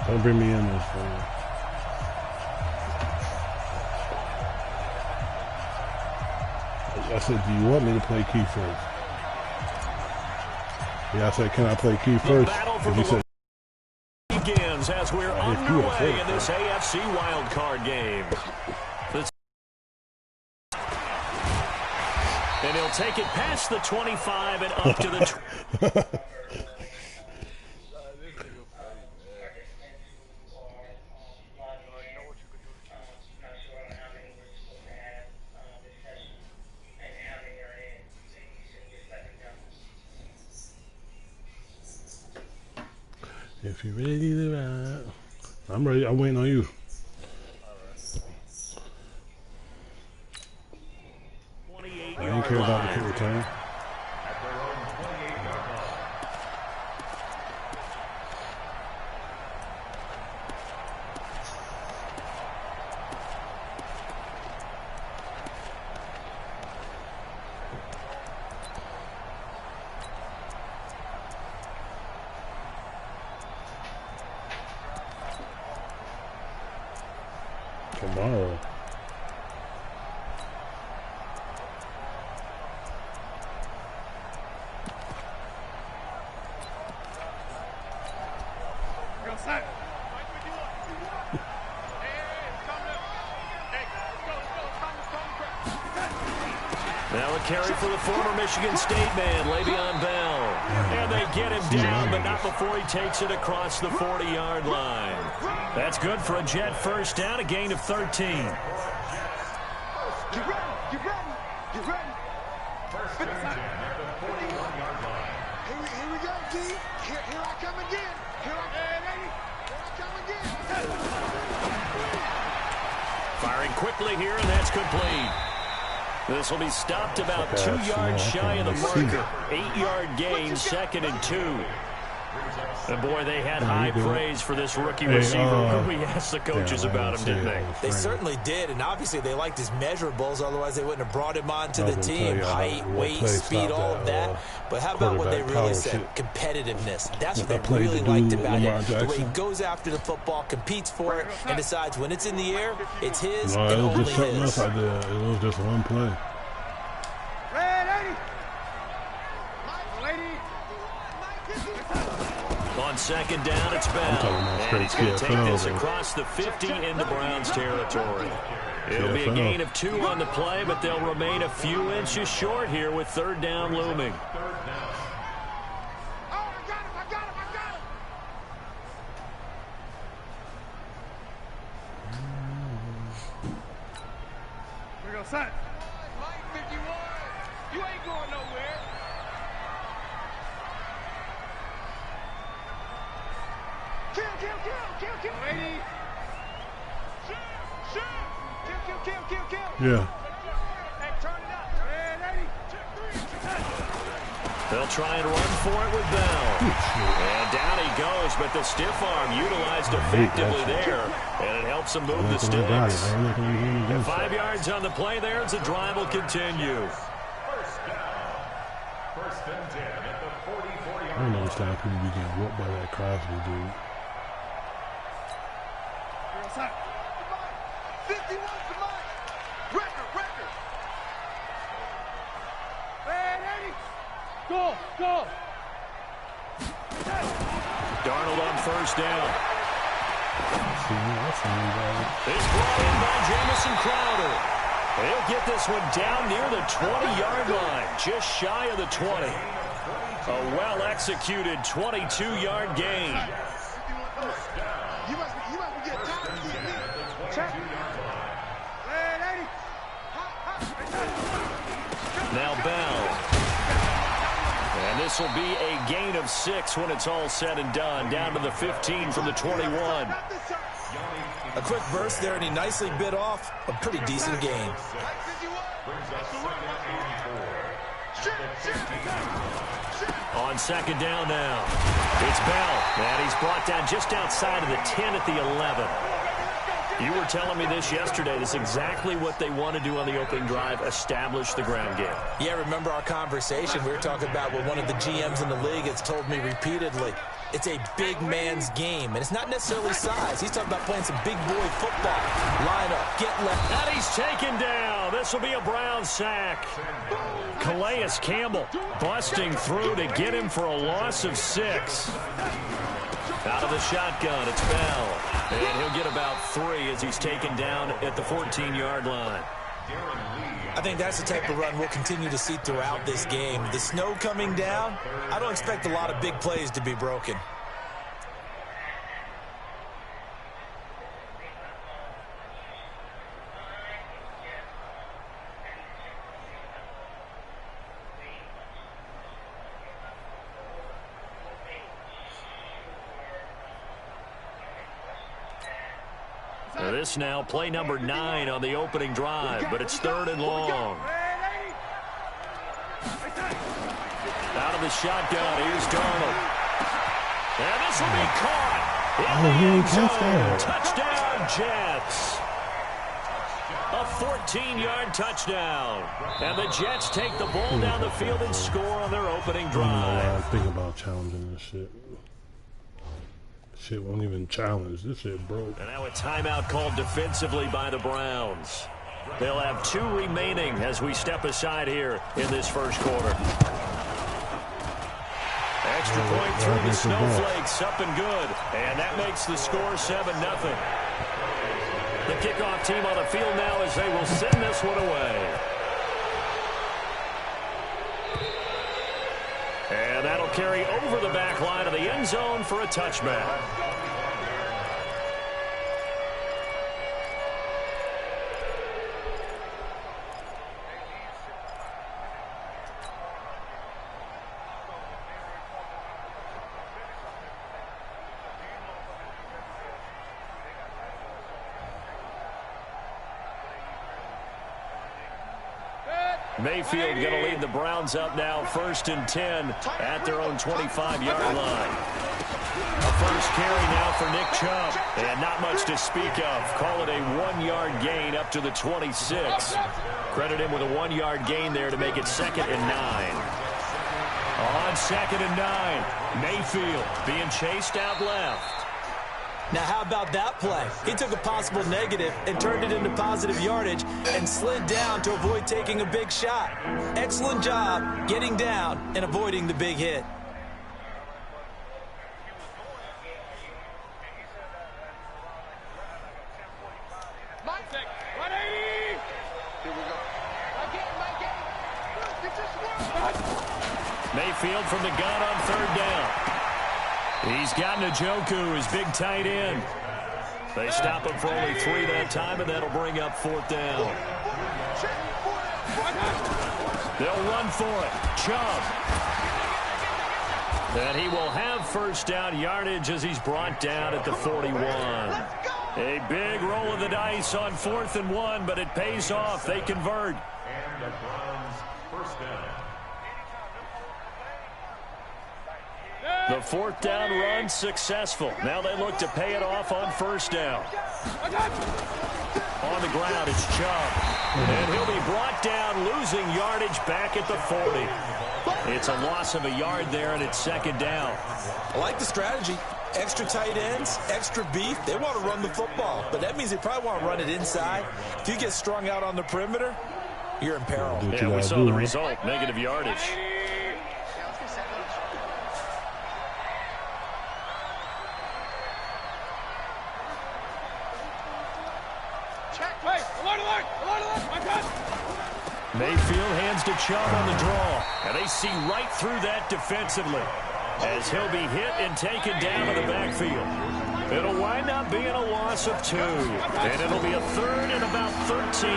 Don't bring me in this thing. I said, do you want me to play key first? Yeah, I said, can I play key first? If you said, begins as we're underway in this AFC wildcard game. And he'll take it past the 25 and up to the... If you're ready to ride, I'm ready. I'm waiting on you. I didn't care about the kick return. Tomorrow. Now a carry for the former Michigan State man, Le'Veon Bell. And they get him down, but not before he takes it across the 40-yard line. That's good for a Jet first down, a gain of 13. Get ready, get ready, get ready. First and 10 at the 41-yard line. Here we go, D. Here I come again. Here I come again. Firing quickly here, and that's complete. This will be stopped about 2 yards shy of the marker. 8-yard gain, 2nd and 2. And boy, they had high praise for this rookie receiver. We asked the coaches about him, didn't they? They certainly did, and obviously they liked his measurables. Otherwise, they wouldn't have brought him on to the team. Height, weight, speed, all of that. But how about what they really said? Competitiveness. That's what they really liked about him. The way he goes after the football, competes for it, and decides when it's in the air, it's his and only his. It was just one play. On second down, it's Bell. And he's going to take this across the 50 into Browns territory. It'll be a gain of 2 on the play, but they'll remain a few inches short here with 3rd down looming. Here we go, son. Mike 51. You ain't going nowhere. Kill. 80. Shoot. Kill. Yeah. Hey, turn it up. Red 80. They'll try and run for it with Bell. And down he goes, but the stiff arm utilized effectively there. And it helps him move the sticks. 5 yards on the play there as the drive will continue. First down. First and 10 at the 44-yard line. I don't understand people be getting whooped by that Crosby dude. 51 to Mike. Record. Red 80. Go. Darnold on first down. It's brought in by Jamison Crowder. He'll get this one down near the 20-yard line, just shy of the 20. A well-executed 22-yard gain. You must be getting tired of me. Check. Red 80. Now Bell. And this will be a gain of 6 when it's all said and done. Down to the 15 from the 21. A quick burst there, and he nicely bit off a pretty decent gain. On second down now, it's Bell, and he's brought down just outside of the 10 at the 11. You were telling me this yesterday. This is exactly what they want to do on the opening drive, establish the ground game. Yeah, remember our conversation? We were talking about what one of the GMs in the league has told me repeatedly. it's a big man's game, and it's not necessarily size. He's talking about playing some big boy football. Line up, get left. And he's taken down. This will be a Brown sack. Calais Campbell busting through to get him for a loss of 6. Out of the shotgun, it's Bell. And he'll get about 3 as he's taken down at the 14-yard line. I think that's the type of run we'll continue to see throughout this game. The snow coming down, I don't expect a lot of big plays to be broken. This now play number 9 on the opening drive, but it's 3rd and long. Out of the shotgun, here's Darnold. And this will be caught. Touchdown, Jets. A 14-yard touchdown. And the Jets take the ball down the field and score on their opening drive. I'm thinking about challenging this shit. Shit won't even challenge. This shit broke. And now a timeout called defensively by the Browns. They'll have 2 remaining as we step aside here in this first quarter. Extra point through the snowflakes, up and good. And that makes the score 7-0. The kickoff team on the field now as they will send this one away. And that'll carry over the back line of the end zone for a touchback. Mayfield going to lead the Browns up now, 1st and 10 at their own 25-yard line. A first carry now for Nick Chubb, and not much to speak of. Call it a 1-yard gain up to the 26. Credit him with a 1-yard gain there to make it 2nd and 9. On 2nd and 9, Mayfield being chased out left. Now, how about that play? He took a possible negative and turned it into positive yardage and slid down to avoid taking a big shot. Excellent job getting down and avoiding the big hit. Mayfield from the gun on 3rd down. He's got Njoku, his big tight end. They stop him for only 3 that time, and that'll bring up 4th down. They'll run for it. Chubb. And he will have 1st down yardage as he's brought down at the 41. A big roll of the dice on 4th and 1, but it pays off. They convert. And the Browns 1st down. The 4th down run successful. Now they look to pay it off on 1st down. On the ground, it's Chubb. And he'll be brought down, losing yardage back at the 40. It's a loss of a yard there, and it's 2nd down. I like the strategy. Extra tight ends, extra beef. They want to run the football, but that means they probably want to run it inside. If you get strung out on the perimeter, you're in peril. Yeah, we saw the result, negative yardage. Mayfield hands to Chubb on the draw. And they see right through that defensively as he'll be hit and taken down in the backfield. It'll wind up being a loss of 2. And it'll be a 3rd and about 13.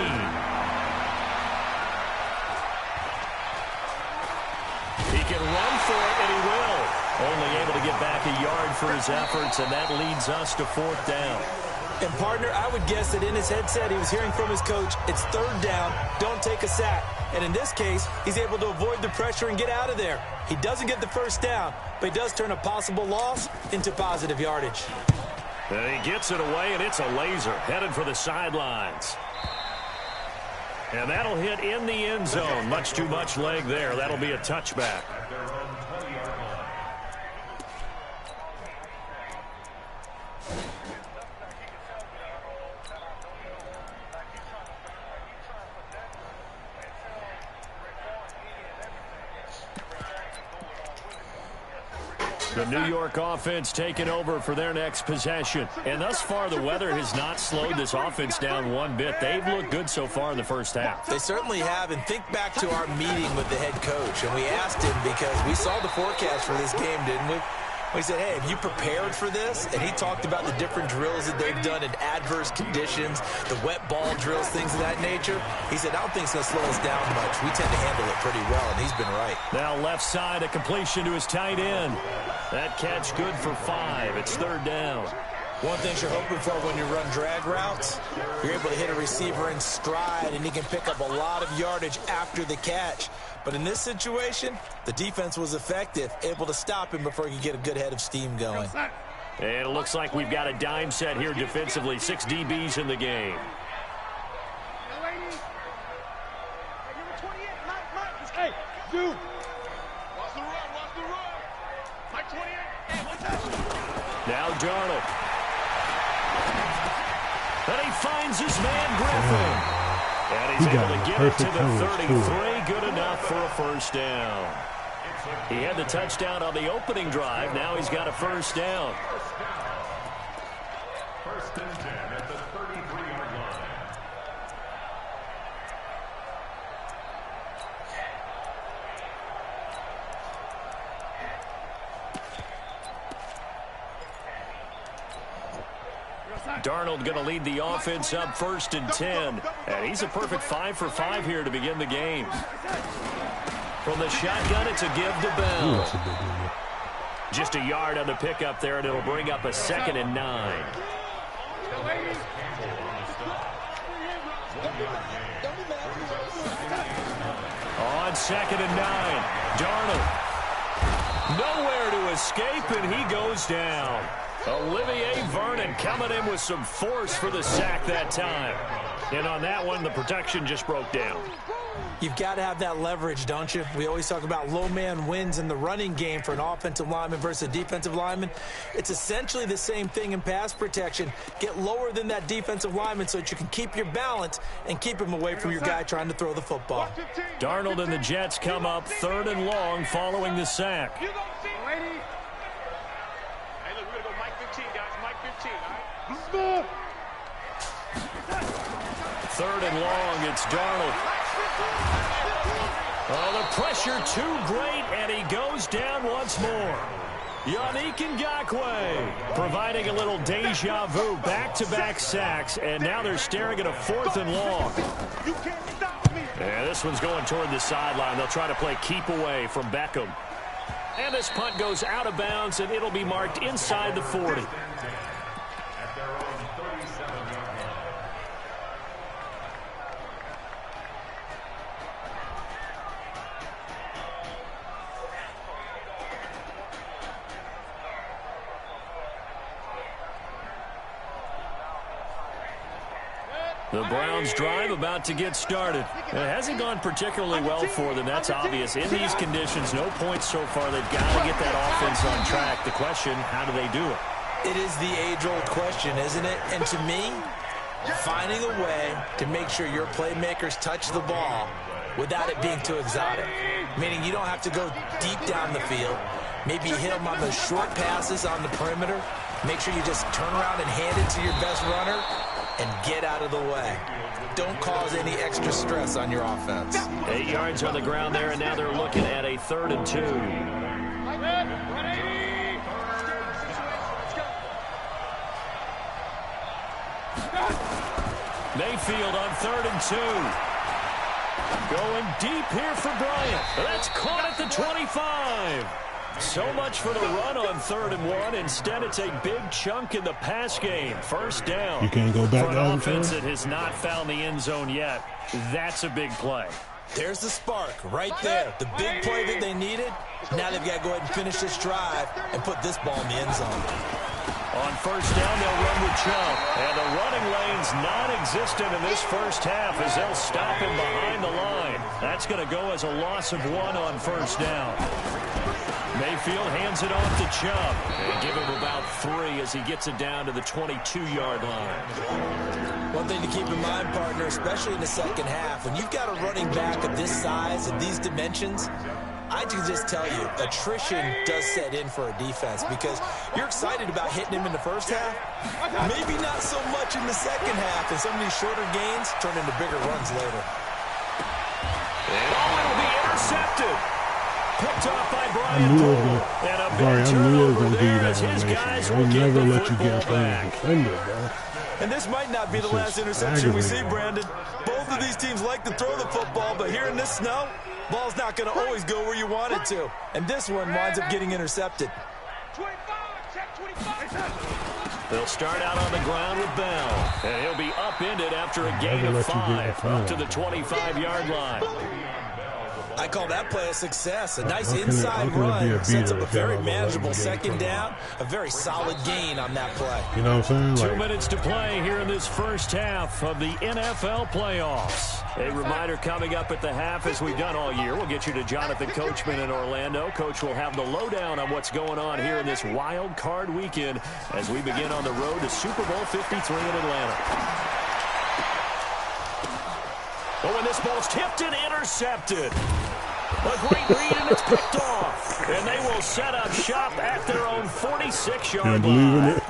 He can run for it, and he will. Only able to get back a yard for his efforts, and that leads us to 4th down. And, partner, I would guess that in his headset he was hearing from his coach, it's 3rd down, don't take a sack. And in this case, he's able to avoid the pressure and get out of there. He doesn't get the 1st down, but he does turn a possible loss into positive yardage. And he gets it away, and it's a laser headed for the sidelines. And that'll hit in the end zone. Much too much leg there. That'll be a touchback. The New York offense taking over for their next possession. And thus far, the weather has not slowed this offense down one bit. They've looked good so far in the first half. They certainly have. And think back to our meeting with the head coach. And we asked him, because we saw the forecast for this game, didn't we? We said, hey, have you prepared for this? And he talked about the different drills that they've done in adverse conditions, the wet ball drills, things of that nature. He said, I don't think it's going to slow us down much. We tend to handle it pretty well, and he's been right. Now left side, a completion to his tight end. That catch good for 5. It's third down. One thing you're hoping for when you run drag routes, you're able to hit a receiver in stride, and he can pick up a lot of yardage after the catch. But in this situation, the defense was effective, able to stop him before he could get a good head of steam going. And it looks like we've got a dime set here defensively. 6 DBs in the game. Hey, dude. Watch the run, watch the run. Mike 28. Hey, one touch. Now Darnold. And he finds his man Griffin. And he's able to get it to the 33. Good enough for a first down. He had the touchdown on the opening drive. Now he's got a first down. First and 10 at the 33-yard line. Darnold going to lead the offense up first and 10. And he's a perfect 5 for 5 here to begin the game. From the shotgun, it's a give to Bell. Just a yard on the pickup there, and it'll bring up a 2nd and 9. On 2nd and 9, Darnold. Nowhere to escape, and he goes down. Olivier Vernon coming in with some force for the sack that time. And on that one, the protection just broke down. You've got to have that leverage, don't you? We always talk about low man wins in the running game for an offensive lineman versus a defensive lineman. It's essentially the same thing in pass protection. Get lower than that defensive lineman so that you can keep your balance and keep him away from your guy trying to throw the football. Darnold and the Jets come up 3rd and long following the sack. Third and long, it's Darnold. Oh, the pressure too great, and he goes down once more. Yannick Ngakoue providing a little deja vu, back-to-back sacks, and now they're staring at a 4th and long. And this one's going toward the sideline. They'll try to play keep away from Beckham. And this punt goes out of bounds, and it'll be marked inside the 40. The Browns' drive about to get started. It hasn't gone particularly well for them. That's obvious. In these conditions, no points so far. They've got to get that offense on track. The question, how do they do it? It is the age-old question, isn't it? And to me, finding a way to make sure your playmakers touch the ball without it being too exotic. Meaning you don't have to go deep down the field. Maybe you hit them on those short passes on the perimeter. Make sure you just turn around and hand it to your best runner and get out of the way. Don't cause any extra stress on your offense. 8 yards on the ground there, and now they're looking at a 3rd and 2. Mayfield on 3rd and 2. Going deep here for Bryant. That's caught at the 25. So much for the run on 3rd and 1. Instead, it's a big chunk in the pass game. First down. You can't go back for an down offense that has not found the end zone yet. That's a big play. There's the spark right there. The big play that they needed. Now they've got to go ahead and finish this drive and put this ball in the end zone. On first down, they'll run with Chubb. And the running lane's non-existent in this first half as they'll stop him behind the line. That's going to go as a loss of 1 on first down. Mayfield hands it off to Chubb. And give him about 3 as he gets it down to the 22-yard line. One thing to keep in mind, partner, especially in the second half, when you've got a running back of this size and these dimensions, I can just tell you, attrition does set in for a defense because you're excited about hitting him in the first half. Maybe not so much in the second half, and some of these shorter gains turn into bigger runs later. And it'll be intercepted. Picked off by Brian Poole. And a big turnover there as his guys will get the football back. And this might not be the last interception we see, Brandon. Both of these teams like to throw the football, but here in this snow, ball's not going to always go where you want it to. And this one winds up getting intercepted. They'll start out on the ground with Bell. And he'll be upended after a gain of 5 up to the 25-yard line. I call that play a success. A nice inside run sets up a very manageable second down. A very solid gain on that play. You know what I'm saying? 2 minutes to play here in this first half of the NFL playoffs. A reminder coming up at the half, as we've done all year. We'll get you to Jonathan Coachman in Orlando. Coach will have the lowdown on what's going on here in this wild card weekend as we begin on the road to Super Bowl 53 in Atlanta. Oh, and this ball's tipped and intercepted. A great read, and it's picked off. And they will set up shop at their own 46-yard line.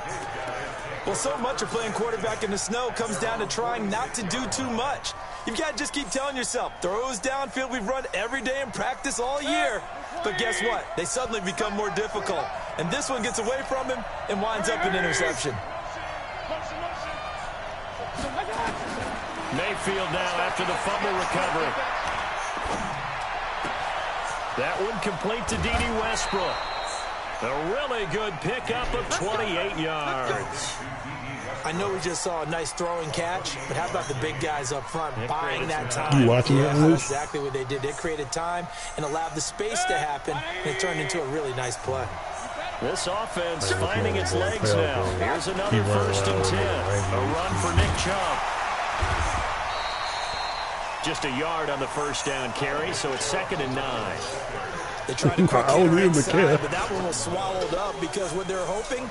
Well, so much of playing quarterback in the snow comes down to trying not to do too much. You've got to just keep telling yourself, throws downfield we've run every day in practice all year. But guess what? They suddenly become more difficult. And this one gets away from him and winds up an interception. Mayfield now after the fumble recovery. That one complete to D.D. Westbrook. A really good pickup of 28 yards. I know we just saw a nice throwing catch, but how about the big guys up front buying that time? You watching that? That's exactly what they did. They created time and allowed the space to happen, and it turned into a really nice play. This offense finding its legs now. Here's another 1st and 10. A run for Nick Chubb. Just a yard on the first down carry, so it's 2nd and 9. They tried to quick hitter inside, but that one was swallowed up because what they're hoping,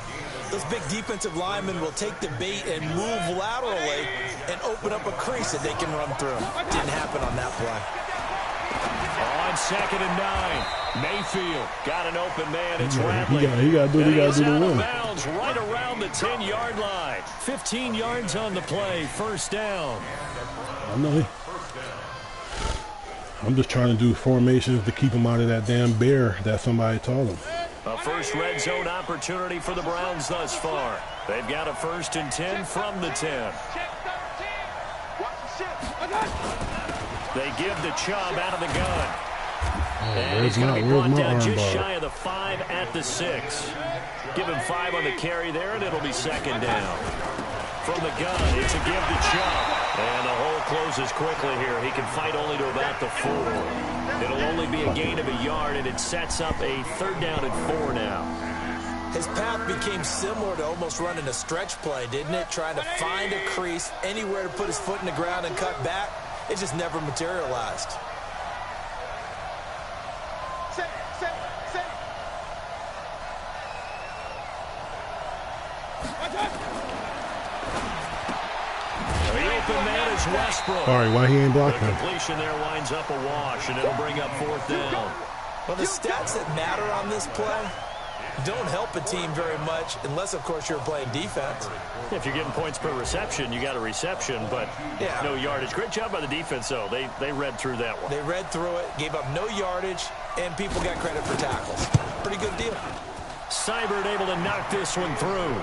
those big defensive linemen will take the bait and move laterally and open up a crease that they can run through. Didn't happen on that play. On 2nd and 9, Mayfield got an open man. It's Radley. He got to do the one. Bounds right around the 10-yard line. 15 yards on the play. First down. I know. I'm just trying to do formations to keep him out of that damn bear that somebody told him. A first red zone opportunity for the Browns thus far. They've got a 1st and 10 from the 10. They give the Chubb out of the gun. And he's going to be brought down just shy of the 5 at the 6. Give him 5 on the carry there, and it'll be 2nd down. From the gun, it's a give to Chubb. And the hole closes quickly here. He can fight only to about the 4. It'll only be a gain of a yard, and it sets up a 3rd down and 4 now. His path became similar to almost running a stretch play, didn't it? Trying to find a crease, anywhere to put his foot in the ground and cut back. It just never materialized. Westbrook. Sorry, why he ain't blocking? The completion there winds up a wash, and it'll bring up 4th down. Well, the stats that matter on this play don't help a team very much, unless, of course, you're playing defense. If you're getting points per reception, you got a reception, but no yardage. Great job by the defense, though. They read through that one. They read through it, gave up no yardage, and people got credit for tackles. Pretty good deal. Seibert able to knock this one through.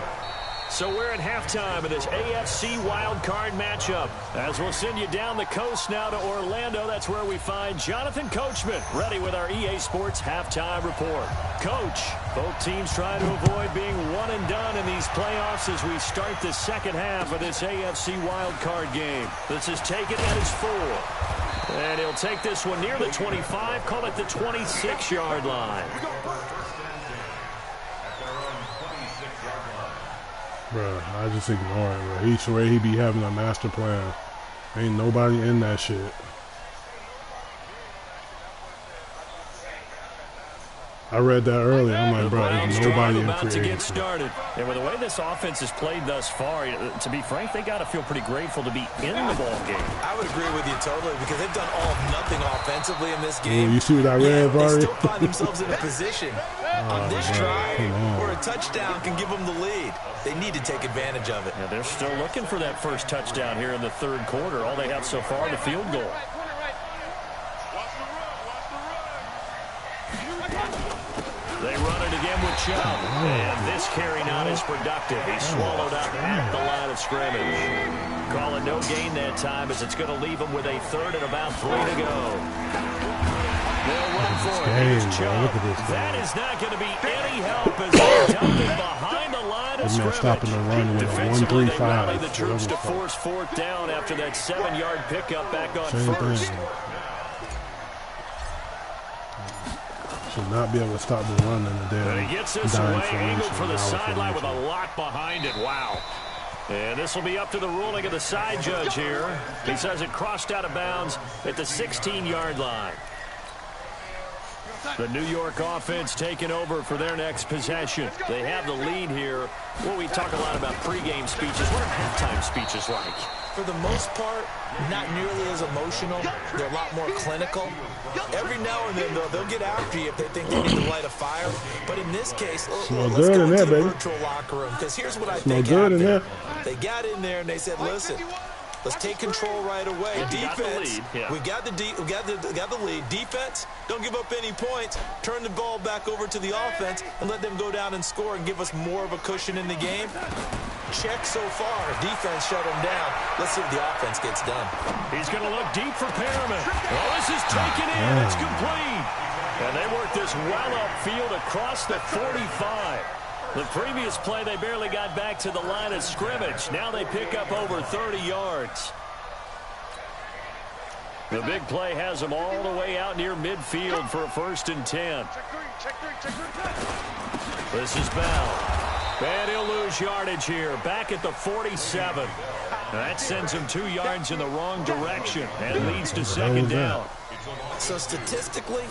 So we're at halftime of this AFC wildcard matchup. As we'll send you down the coast now to Orlando, that's where we find Jonathan Coachman, ready with our EA Sports halftime report. Coach, both teams try to avoid being one and done in these playoffs as we start the second half of this AFC wildcard game. This is taken at his 4. And he'll take this one near the 25, call it the 26-yard line. Bro, I just ignore it, bro. He swear he be having a master plan. Ain't nobody in that shit. I read that earlier. I'm like, bro, there's nobody in about to free get started. And with the way this offense has played thus far, to be frank, they got to feel pretty grateful to be in the ball game. I would agree with you totally because they've done all of nothing offensively in this game. Ooh, you see what I read, Barry? They still find themselves in a position on this drive where a touchdown can give them the lead. They need to take advantage of it. Yeah, they're still looking for that first touchdown here in the third quarter. All they have so far, the field goal. They run it again with Chubb. And this carry not as productive. He's swallowed up at the line of scrimmage. Call it no gain that time as it's going to leave him with a third and about 3 to go. They'll run for it. Here's Chubb. That is not going to be any help as they dump it behind the line of scrimmage. Stopping the run with a 1-3-5. They rally the troops to force fourth down after that 7-yard pickup back on first. Should not be able to stop the run in the damn. He gets this away, angled for the sideline with a lock behind it. Wow. And this will be up to the ruling of the side judge here. He says it crossed out of bounds at the 16-yard line. The New York offense taking over for their next possession. They have the lead here. Well, we talk a lot about pregame speeches. What are halftime speeches like? For the most part, not nearly as emotional. They're a lot more clinical. Every now and then, though, they'll get after you if they think they need to light a fire. But in this case, let's go into the virtual locker room. Because here's what I think happened. They got in there and they said, listen, let's take control right away. Defense, we got the lead. Defense, don't give up any points. Turn the ball back over to the offense and let them go down and score and give us more of a cushion in the game. Check so far. Defense shut him down. Let's see what the offense gets done. He's going to look deep for Perriman. Well, this is taken in. It's complete. And they work this well upfield across the 45. The previous play, they barely got back to the line of scrimmage. Now they pick up over 30 yards. The big play has them all the way out near midfield for a 1st and 10. This is Bell. And he'll lose yardage here, back at the 47. That sends him 2 yards in the wrong direction and leads to 2nd down. So statistically,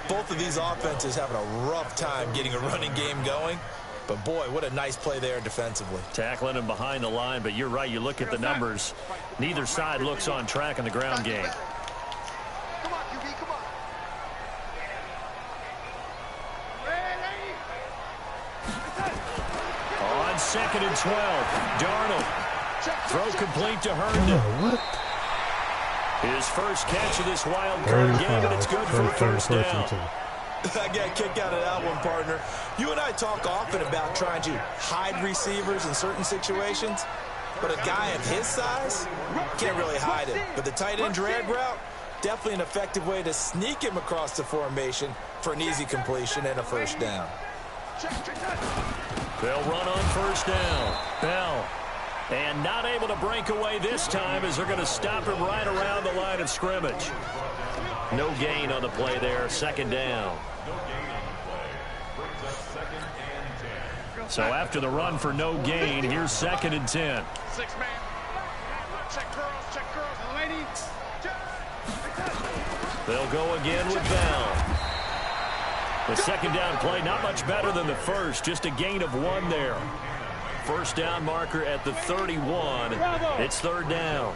both of these offenses having a rough time getting a running game going. But, boy, what a nice play there defensively. Tackling him behind the line, but you're right. You look at the numbers. Neither side looks on track in the ground game. Come on, QB, come on. On 2nd and 12, Darnold. Throw complete to Herndon. His first catch of this wild card game, and it's good for a 1st down. I got a kick out of that one, partner. You and I talk often about trying to hide receivers in certain situations, but a guy of his size can't really hide him. But the tight end drag route, definitely an effective way to sneak him across the formation for an easy completion and a 1st down. They'll run on 1st down. Bell. And not able to break away this time as they're going to stop him right around the line of scrimmage. No gain on the play there, 2nd down. So after the run for no gain, here's 2nd and 10. 6-man. Check girls, and ladies. They'll go again with Bell. The 2nd down play, not much better than the first, just a gain of 1 there. 1st down marker at the 31. It's 3rd down.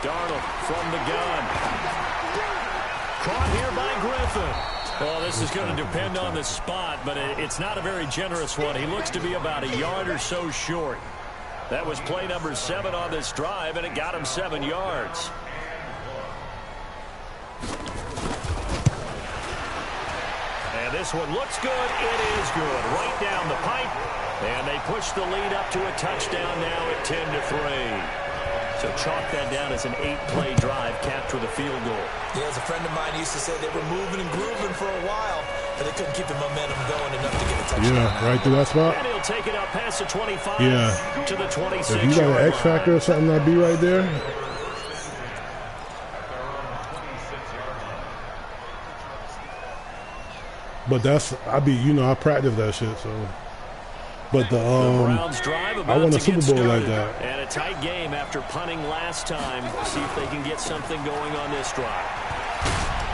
Darnold from the gun. Caught here by Griffin. Well, this is going to depend on the spot, but it's not a very generous one. He looks to be about a yard or so short. That was play number 7 on this drive, and it got him 7 yards. And this one looks good. It is good. Right down the pipe. And they push the lead up to a touchdown now at 10-3. So chalk that down as an 8-play drive, capped with a field goal. Yeah, as a friend of mine used to say, they were moving and grooving for a while, but they couldn't keep the momentum going enough to get a touchdown. Yeah, right through that spot. And he'll take it up past the 25 to the 26. If you got an X factor or something, that'd be right there. But that's, I practice that shit, so. But the I won a Super Bowl like that. And a tight game after punting last time. See if they can get something going on this drive.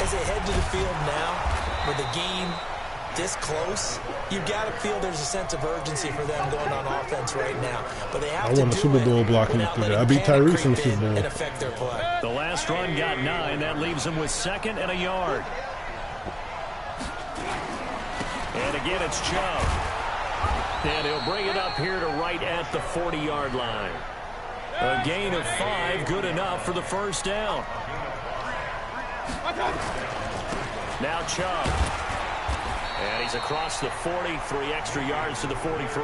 as they head to the field now, with the game this close, you've got to feel there's a sense of urgency for them going on offense right now. But they have I won the Super Bowl blocking through that. I beat Tyrese in the Super Bowl. And affect their play. The last run got 9. That leaves them with 2nd and a yard. And again, it's Chubb. And he'll bring it up here to right at the 40-yard line. A gain of 5, good enough for the first down. Now Chubb. And he's across the 40, 3 extra yards to the 43.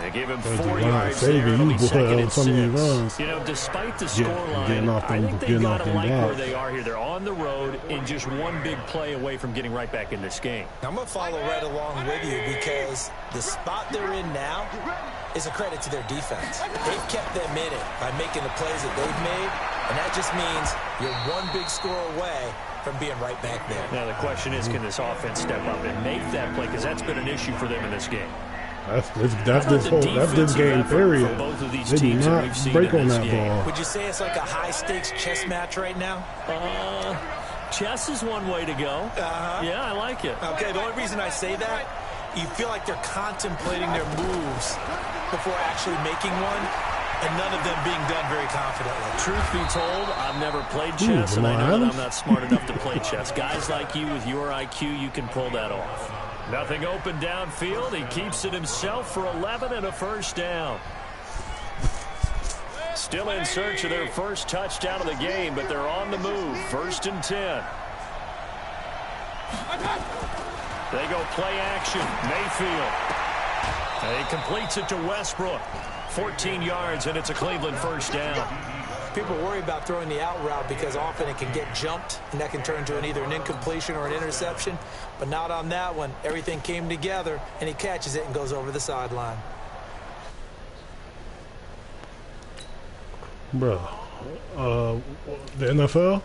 They give him 4 yards there. It'll be 2nd and 6. You know, despite the scoreline, I think they've got to like where they are here. They're on the road and just one big play away from getting right back in this game. I'm going to follow right along with you because the spot they're in now is a credit to their defense. They've kept them in it by making the plays that they've made, and that just means you're one big score away from being right back there. Now the question is, can this offense step up and make that play? Because that's been an issue for them in this game. That's this game, period. They do not break on that ball. Would you say it's like a high-stakes chess match right now? Chess is one way to go. Yeah, I like it. Okay, the only reason I say that, you feel like they're contemplating their moves before actually making one, and none of them being done very confidently. Truth be told, I've never played chess, and I know that I'm not smart enough to play chess. Guys like you with your IQ, you can pull that off. Nothing open downfield. He keeps it himself for 11 and a first down. Still in search of their first touchdown of the game, but they're on the move. 1st and 10. They go play action. Mayfield. And he completes it to Westbrook. 14 yards, and it's a Cleveland first down. People worry about throwing the out route because often it can get jumped, and that can turn to either an incompletion or an interception. But not on that one. Everything came together, and he catches it and goes over the sideline. Bro, the NFL?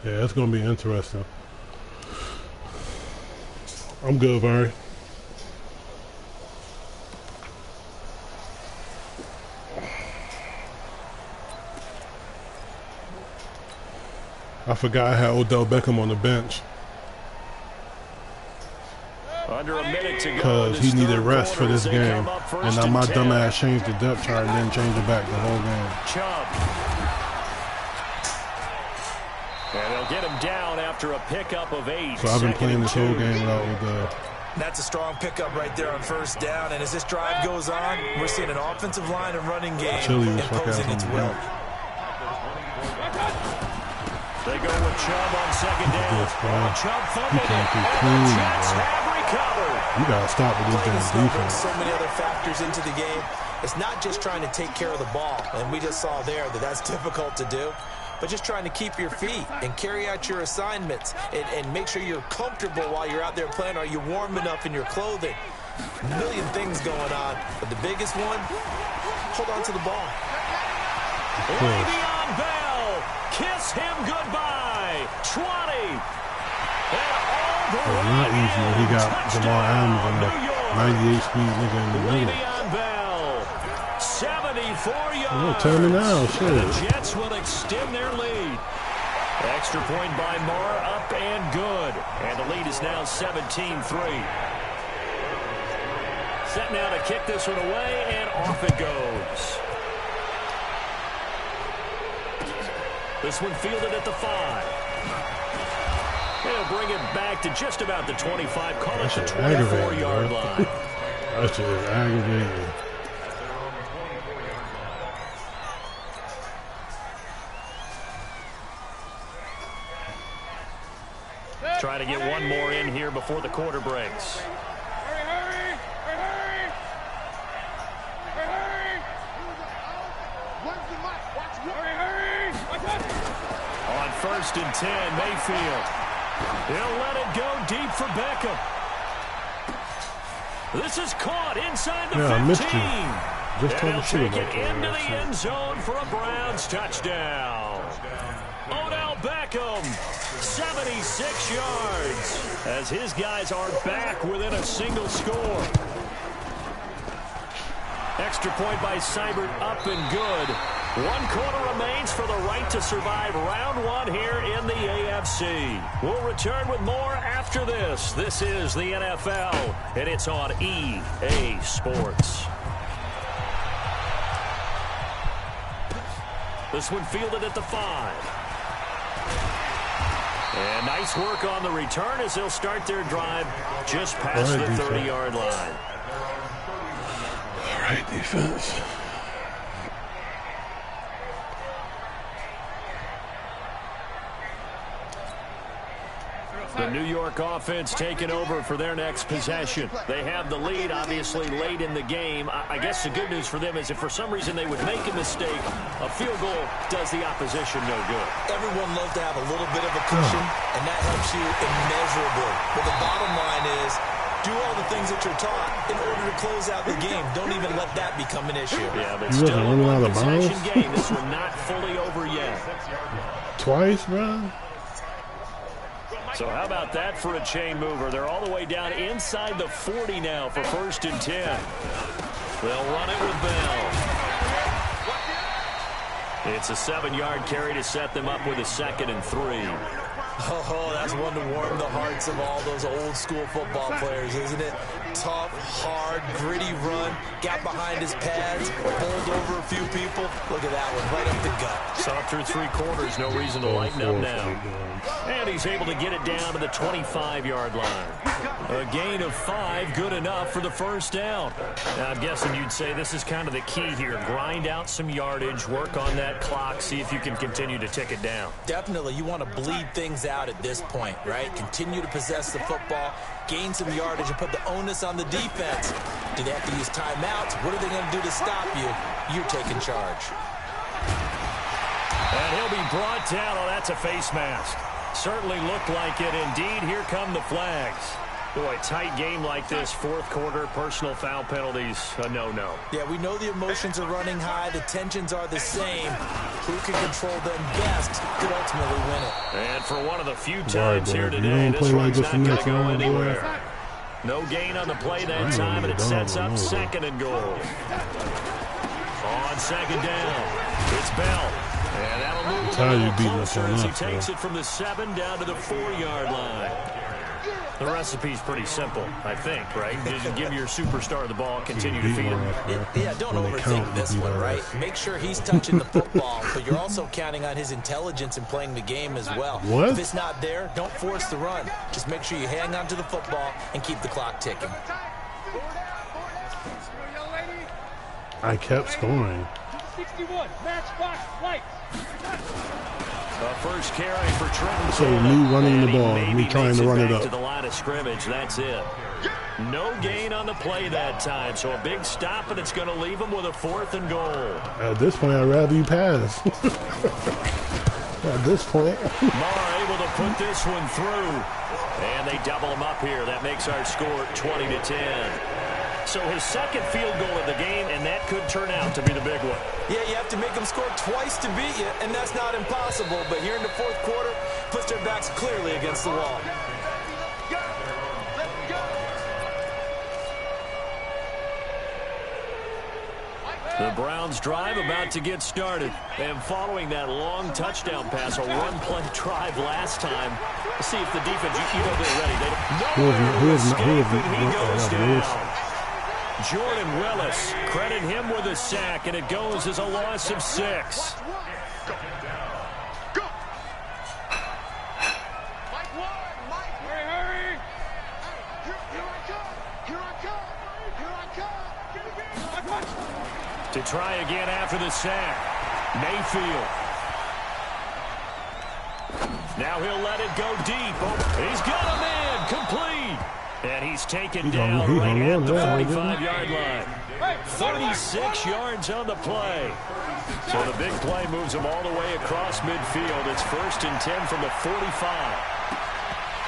Yeah, it's going to be interesting. I'm good, Vern. I forgot I had Odell Beckham on the bench. Under a minute to go. Because he needed rest for this game. And now my dumb ass changed the depth chart and then changed it back the whole game. Chubb. And they'll get him down after a pickup of 8. So I've been playing this whole game without Odell. That's a strong pickup right there on first down. And as this drive goes on, we're seeing an offensive line and running game imposing its will. They go with Chubb on 2nd down. Chubb fumbled it, and the Jets have recovered. You got to stop with this damn defense. So many other factors into the game. It's not just trying to take care of the ball, and we just saw there that that's difficult to do, but just trying to keep your feet and carry out your assignments and make sure you're comfortable while you're out there playing. Are you warm enough in your clothing? A million things going on, but the biggest one, hold on to the ball. Le'Veon Bell, kiss him goodbye. 20. It's not easy when he got Jamal Adams and a 98-speed nigga in the middle. Le'Veon Bell, 74 yards. Oh, tell me now, shit. The Jets will extend their lead. Extra point by Marr, up and good. And the lead is now 17-3. Set now to kick this one away, and off it goes. This one fielded at the 5. They'll bring it back to just about the 25. Call it the 24-yard line. That shit is aggravating. Trying to get one more in here before the quarter breaks. On 1st and 10, Mayfield. He'll let it go deep for Beckham. This is caught inside the 15. I missed you. Just and he'll take it into the end zone for a Browns touchdown. Odell Beckham 76 yards as his guys are back within a single score. Extra point by Seibert, up and good. 1 quarter remains for the right to survive round 1 here in the AFC. We'll return with more after this. This is the NFL, and it's on EA Sports. This one fielded at the 5. And nice work on the return as they'll start their drive just past the 30-yard line. All right, defense. The New York offense taking over for their next possession. They have the lead, obviously, late in the game. I guess the good news for them is if for some reason they would make a mistake, a field goal does the opposition no good. Everyone loves to have a little bit of a cushion, and that helps you immeasurably. But the bottom line is, do all the things that you're taught in order to close out the game. Don't even let that become an issue. Yeah, but still a one-possession game. This one not fully over yet. Twice, bro? So how about that for a chain mover? They're all the way down inside the 40 now for 1st and 10. They'll run it with Bell. It's a 7-yard carry to set them up with a 2nd and 3. Oh, that's one to warm the hearts of all those old-school football players, isn't it? Tough, hard, gritty run. Got behind his pads, bowled over a few people. Look at that one, right up the gut. Soft through 3 quarters, no reason to lighten up now. And he's able to get it down to the 25-yard line. A gain of 5, good enough for the 1st down. Now, I'm guessing you'd say this is kind of the key here. Grind out some yardage, work on that clock, see if you can continue to tick it down. Definitely, you want to bleed things out at this point, right? Continue to possess the football, gain some yardage, and put the onus on the defense. Do they have to use timeouts? What are they going to do to stop you? You're taking charge. And he'll be brought down. Oh, that's a face mask. Certainly looked like it. Indeed, here come the flags. Boy, tight game like this, 4th quarter, personal foul penalties, a no-no. Yeah, we know the emotions are running high. The tensions are the same. Who can control them best could ultimately win it. And for one of the few times here today, this one's not going to go anywhere. No gain on the play that time, and it sets up 2nd and goal. On 2nd down, it's Bell. And that'll move a little closer as he takes it from the 7 down to the 4-yard line. The recipe's pretty simple, I think, right? Just give your superstar the ball, continue to feed him. Yeah, don't overthink this one, right? Make sure he's touching the football, but you're also counting on his intelligence in playing the game as well. What? If it's not there, don't force the run. Just make sure you hang on to the football and keep the clock ticking. I kept scoring. 61, matchbox, lights. First carry for Trenton. So me running the ball, me trying to run it up. To the line of scrimmage, that's it. No gain on the play that time, so a big stop, and it's going to leave him with a 4th and goal. At this point, I'd rather you pass. At this point. Marr able to put this one through, and they double him up here. That makes our score 20-10. So his 2nd field goal of the game, and that could turn out to be the big one. Yeah, you have to make them score twice to beat you, and that's not impossible. But here in the 4th quarter, puts their backs clearly against the wall. The Browns drive about to get started. And following that long touchdown pass, a one-play drive last time. Let's see if the defense, you know they're ready. Nowhere to escape, and he goes down. Jordan Willis, credit him with a sack, and it goes as a loss of 6. To try again after the sack, Mayfield. Now he'll let it go deep. Oh, he's got a man complete. And he's taken down right at the 45-yard line. 36 yards on the play. So the big play moves him all the way across midfield. It's 1st and 10 from the 45.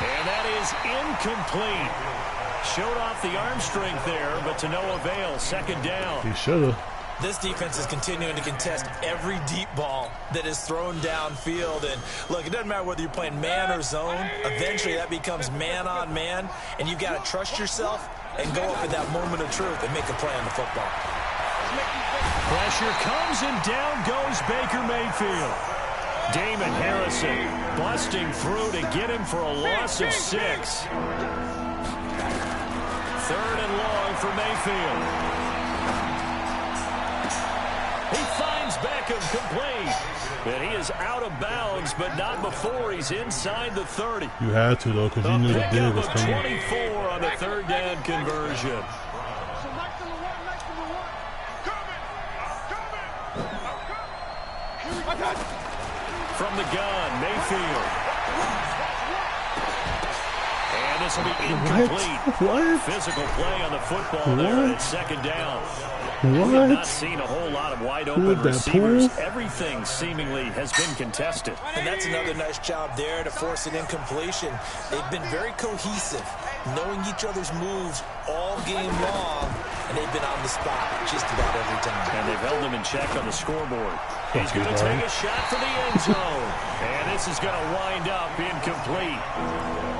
And that is incomplete. Showed off the arm strength there, but to no avail. 2nd down. He should have. This defense is continuing to contest every deep ball that is thrown downfield. And look, it doesn't matter whether you're playing man or zone. Eventually, that becomes man on man, and you've got to trust yourself and go up at that moment of truth and make a play on the football. Pressure comes, and down goes Baker Mayfield. Damon Harrison busting through to get him for a loss of 6. 3rd and long for Mayfield. He finds Beckham complete. And he is out of bounds, but not before he's inside the 30. You had to, though, because you knew the dig was coming. 24 on the 3rd down conversion. From the gun, Mayfield. And this will be incomplete. What? Physical play on the football there at 2nd down. What? We have not seen a whole lot of wide open receivers. Everything seemingly has been contested. And that's another nice job there to force an incompletion. They've been very cohesive, knowing each other's moves all game long, and they've been on the spot just about every time. And they've held them in check on the scoreboard. He's going to take a shot for the end zone. And this is going to wind up incomplete.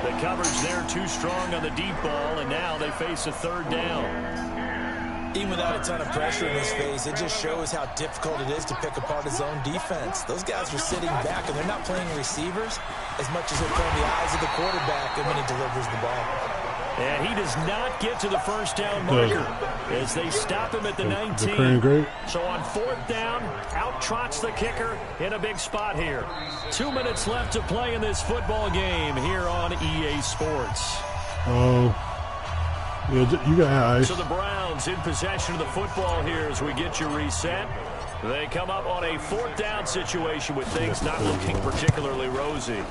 The coverage there too strong on the deep ball, and now they face a 3rd down. Even without a ton of pressure in his face, it just shows how difficult it is to pick apart his own defense. Those guys are sitting back, and they're not playing receivers as much as they're playing the eyes of the quarterback when he delivers the ball. And he does not get to the 1st down marker as they stop him at the 19. They're great. So on 4th down, out trots the kicker in a big spot here. 2 minutes left to play in this football game here on EA Sports. Yeah, you got eyes. So the Browns in possession of the football here as we get you reset. They come up on a 4th down situation with things not looking particularly rosy.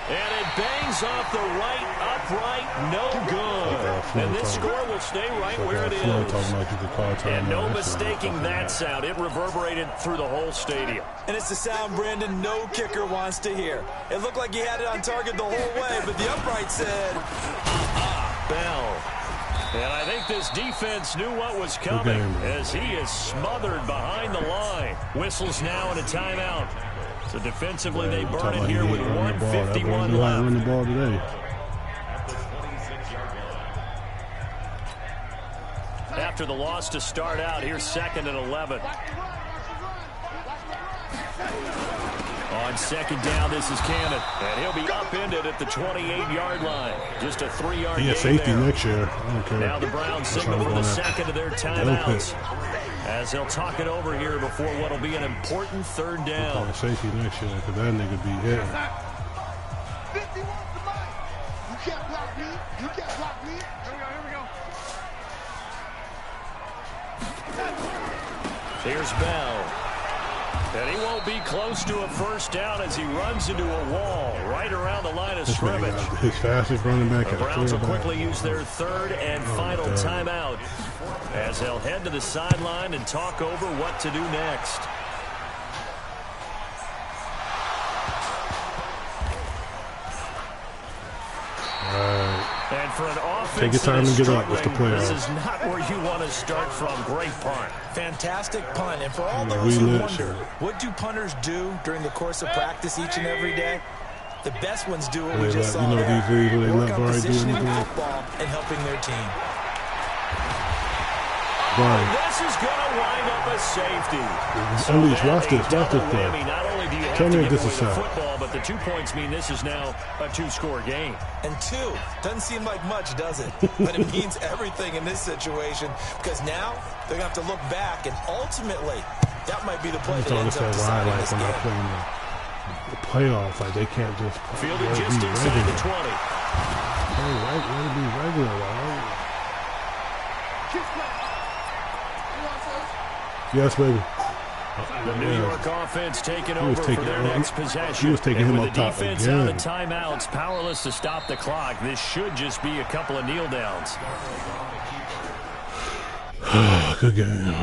And it bangs off the right upright, no good. And this score will stay right where it is. And no mistaking that sound. It reverberated through the whole stadium. And it's the sound, Brandon, no kicker wants to hear. It looked like he had it on target the whole way, but the upright said, Bell. And I think this defense knew what was coming as he is smothered behind the line. Whistles now and a timeout. So defensively, they burn it here with 1:51 left. Run the ball today. After the loss to start out, here's 2nd and 11. On 2nd down, this is Cannon. And he'll be upended at the 28-yard line. Just a 3-yard gain safety there. next year. I don't care. Now the Browns signal for the 2nd of their timeouts. As they'll talk it over here before what will be an important 3rd down. I'll safety next year because that nigga be hitting. 50 wants the mic. You can't block me. You can't block me. Here we go. Here's Bell. And he won't be close to a 1st down as he runs into a wall right around the line of scrimmage. His fastest running back. The Browns will quickly use their 3rd and final timeout as they'll head to the sideline and talk over what to do next. And for an offense take your time and get up. It's the playoffs. This is not where you want to start from. Great punt. Fantastic punt. And for all those who wonder, what do punters do during the course of practice each and every day? The best ones do what we just saw there. Work on positioning football and helping their team. This is going to wind up a safety. Unleash, watch this play. Not only do you have Tell to me give this away is the sad. football, but the 2 points mean this is now a 2-score game. And 2 doesn't seem like much, does it? But it means everything in this situation because now they're going to have to look back, and ultimately that might be the play that ends up deciding this game. The playoffs, like they can't just fielded just inside the 20. Let it be regular, right? Yes, baby. The New York offense taking over for their next possession. He was taking him up top defense again. out of timeouts, powerless to stop the clock. This should just be a couple of kneel downs. Good game.